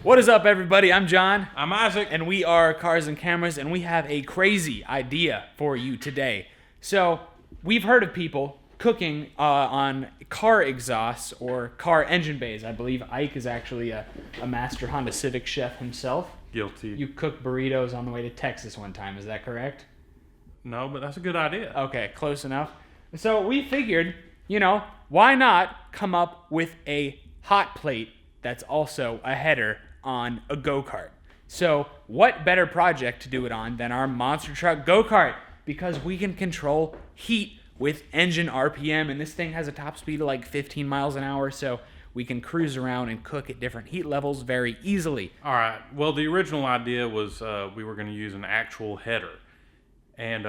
What is up, everybody? I'm John. I'm Isaac. And we are Cars and Cameras, and we have a crazy idea for you today. So, we've heard of people cooking on car exhausts or car engine bays. I believe Ike is actually a master Honda Civic chef himself. Guilty. You cooked burritos on the way to Texas one time, is that correct? No, but that's a good idea. Okay, close enough. So we figured, why not come up with a hot plate that's also a header on a go-kart? So what better project to do it on than our monster truck go-kart? Because we can control heat with engine RPM, and this thing has a top speed of like 15 miles an hour, so we can cruise around and cook at different heat levels very easily. All right. Well, the original idea was we were going to use an actual header. And,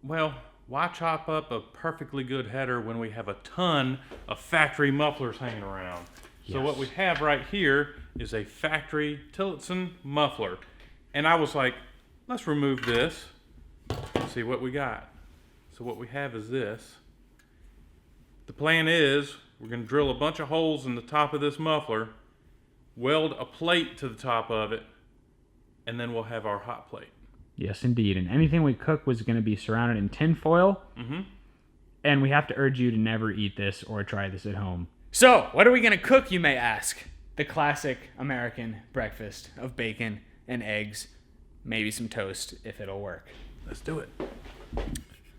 why chop up a perfectly good header when we have a ton of factory mufflers hanging around? Yes. So what we have right here is a factory Tillotson muffler. And I was like, let's remove this and see what we got. So what we have is this. The plan is we're going to drill a bunch of holes in the top of this muffler, weld a plate to the top of it, and then we'll have our hot plate. Yes, indeed. And anything we cook was going to be surrounded in tin foil. Mm-hmm. And we have to urge you to never eat this or try this at home. So, what are we going to cook, you may ask? The classic American breakfast of bacon and eggs, maybe some toast if it'll work. Let's do it.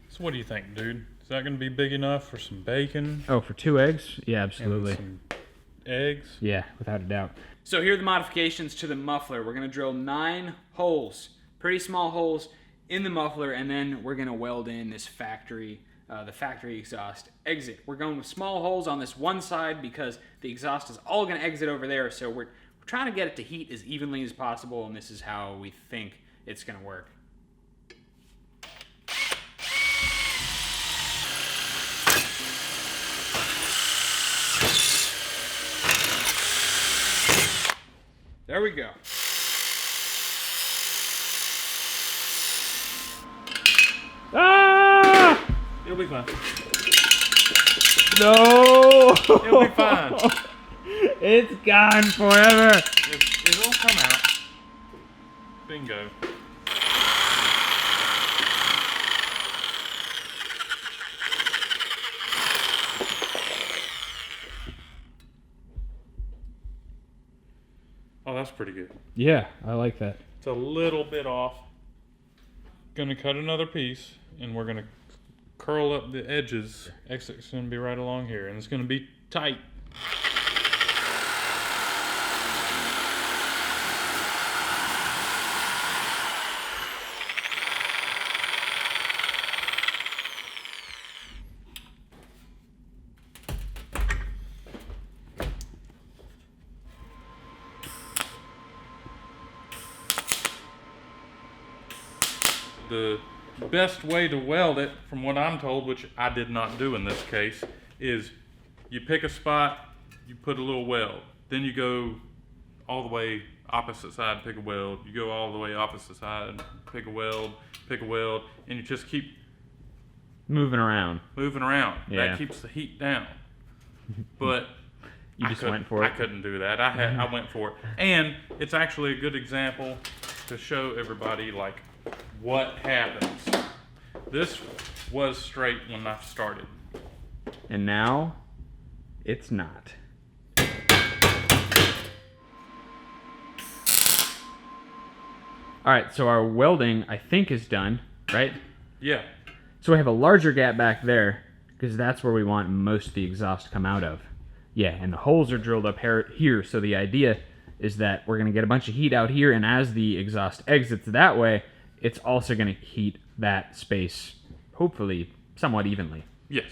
So what do you think, dude? Is that going to be big enough for some bacon? Oh, for 2 eggs? Yeah, absolutely. And some eggs? Yeah, without a doubt. So here are the modifications to the muffler. We're going to drill 9 holes. Pretty small holes in the muffler, and then we're going to weld in this the factory exhaust exit. We're going with small holes on this one side because the exhaust is all going to exit over there, so we're trying to get it to heat as evenly as possible, and this is how we think it's going to work. There we go. Ah! It'll be fine. No! It'll be fine. It's gone forever. It'll come out. Bingo. Oh, that's pretty good. Yeah, I like that. It's a little bit off. Gonna cut another piece, and we're gonna curl up the edges. Exit's gonna be right along here, and it's gonna be tight. The best way to weld it, from what I'm told, which I did not do in this case, is you pick a spot, you put a little weld. Then you go all the way opposite side, pick a weld. You go all the way opposite side, pick a weld, and you just keep moving around. Yeah. That keeps the heat down. But you just went for it? I couldn't do that. I went for it. And it's actually a good example to show everybody, like, what happens. This was straight when I started. And now, it's not. Alright, so our welding, I think, is done, right? Yeah. So we have a larger gap back there, because that's where we want most of the exhaust to come out of. Yeah, and the holes are drilled up here, so the idea is that we're going to get a bunch of heat out here, and as the exhaust exits that way, it's also going to heat that space, hopefully, somewhat evenly. Yes.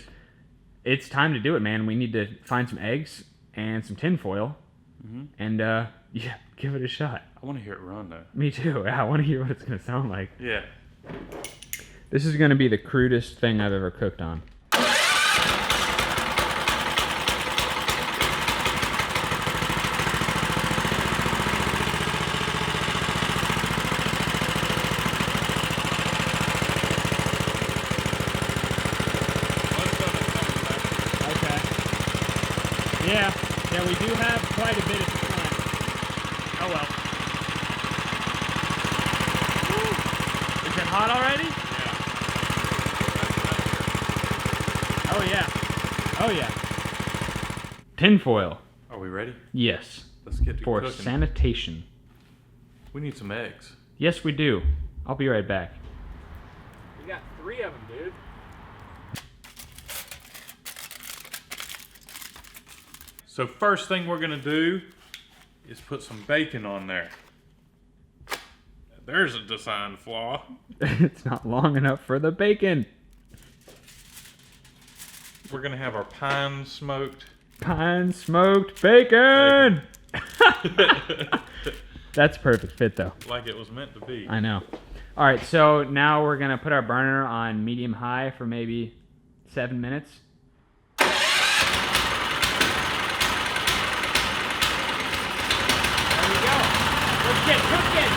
It's time to do it, man. We need to find some eggs and some tin foil, and, give it a shot. I want to hear it run, though. Me too. Yeah, I want to hear what it's going to sound like. Yeah. This is going to be the crudest thing I've ever cooked on. Yeah, we do have quite a bit at the front. hot already? Yeah. Oh yeah. Oh yeah. Tinfoil. Are we ready? Yes. Let's get to For cooking. sanitation. We need some eggs. Yes, we do. I'll be right back. We got 3 of them, dude. So first thing we're gonna do is put some bacon on there. There's a design flaw. It's not long enough for the bacon. We're gonna have our pine smoked. Pine smoked bacon! That's a perfect fit though. Like it was meant to be. I know. All right, so now we're gonna put our burner on medium high for maybe 7 minutes. There we go. Let's get cooking.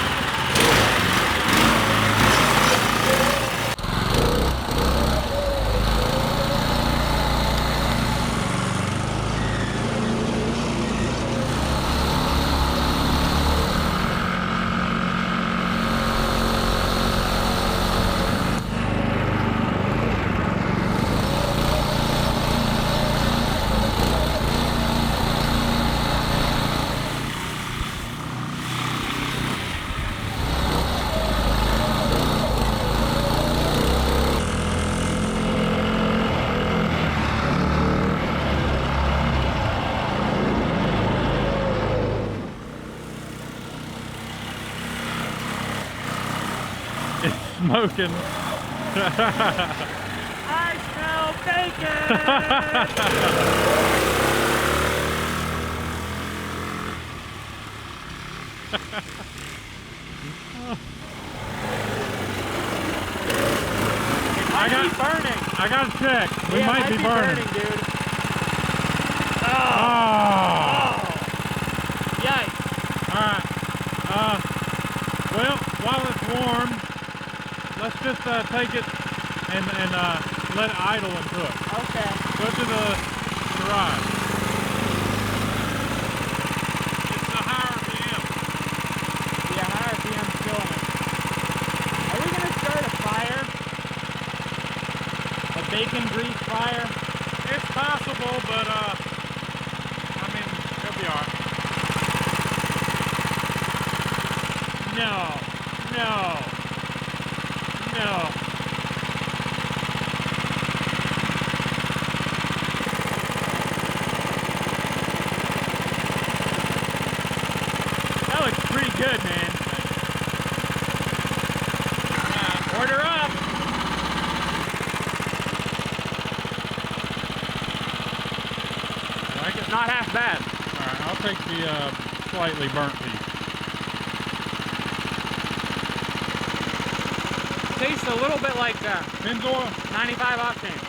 Smoking. I smell bacon! I got to check. We might be burning. Dude. Oh. Yikes. Alright. Well, while it's warm, let's just take it and let it idle and cook. Okay. Go to the garage. It's the higher RPM. Yeah, higher RPM's killing it. Are we gonna start a fire? A bacon grease fire? It's possible, but I mean, it'll be alright. No. No. No. That looks pretty good, man. Order up. Like it? Not half bad. Alright, I'll take the slightly burnt piece. Tastes a little bit like Pennzoil? 95 octane.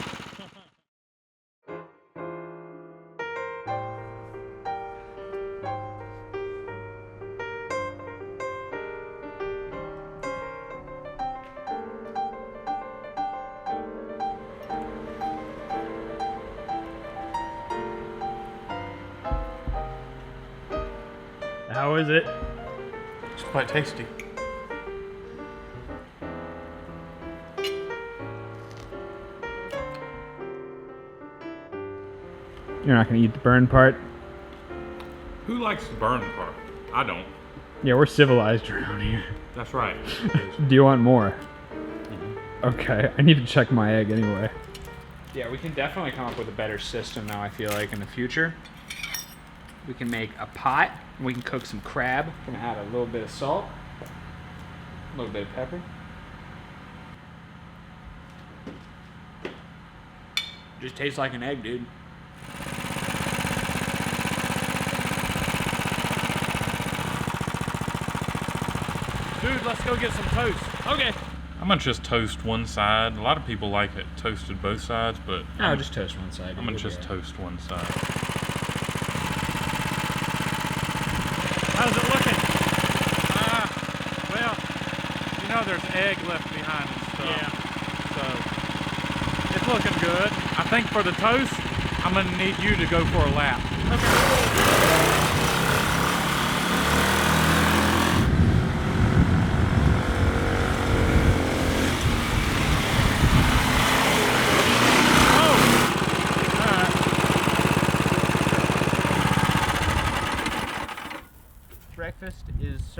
How is it? It's quite tasty. You're not gonna eat the burn part? Who likes the burn part? I don't. Yeah, we're civilized around here. That's right. Do you want more? Okay, I need to check my egg anyway. Yeah, we can definitely come up with a better system now, I feel like, in the future. We can make a pot, and we can cook some crab. We're gonna add a little bit of salt, a little bit of pepper. Just tastes like an egg, dude. Dude, let's go get some toast. Okay. I'm gonna just toast one side. A lot of people like it toasted both sides, but No, just toast one side. I'm gonna just toast one side. How's it looking? Well, you know there's egg left behind and stuff. So it's looking good. I think for the toast, I'm gonna need you to go for a lap.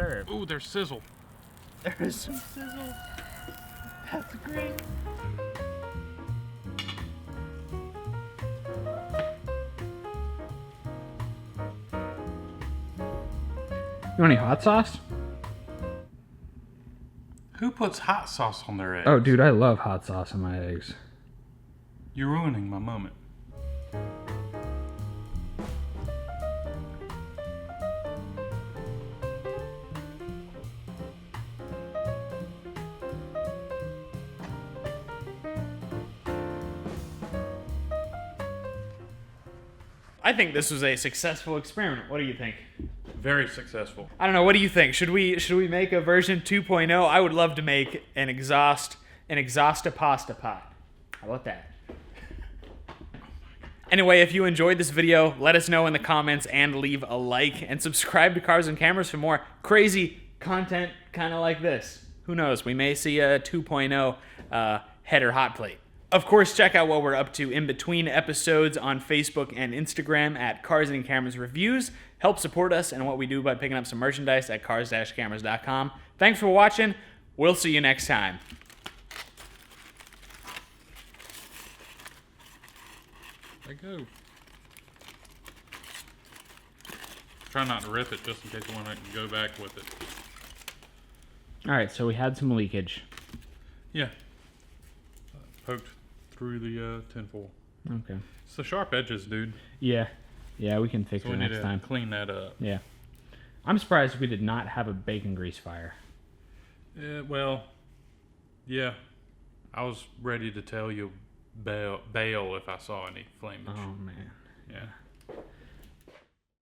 serve. Ooh, there's sizzle. There is some sizzle. That's great. You want any hot sauce? Who puts hot sauce on their eggs? Oh, dude, I love hot sauce on my eggs. You're ruining my moment. I think this was a successful experiment. What do you think? Very successful. I don't know. What do you think? Should we make a version 2.0? I would love to make an exhausta pasta pot. How about that? Anyway, if you enjoyed this video, let us know in the comments and leave a like and subscribe to Cars and Cameras for more crazy content kind of like this. Who knows? We may see a 2.0 header hot plate. Of course, check out what we're up to in between episodes on Facebook and Instagram at Cars and Cameras Reviews. Help support us and what we do by picking up some merchandise at cars-cameras.com. Thanks for watching. We'll see you next time. There you go. Try not to rip it just in case you want to go back with it. All right, so we had some leakage. Yeah. Poked through the tinfoil. Okay. It's the sharp edges, dude. Yeah. Yeah, we can fix So it we need next to time. clean that up. Yeah. I'm surprised we did not have a bacon grease fire. Well, yeah. I was ready to tell you bail if I saw any flamage. Oh, man. Yeah.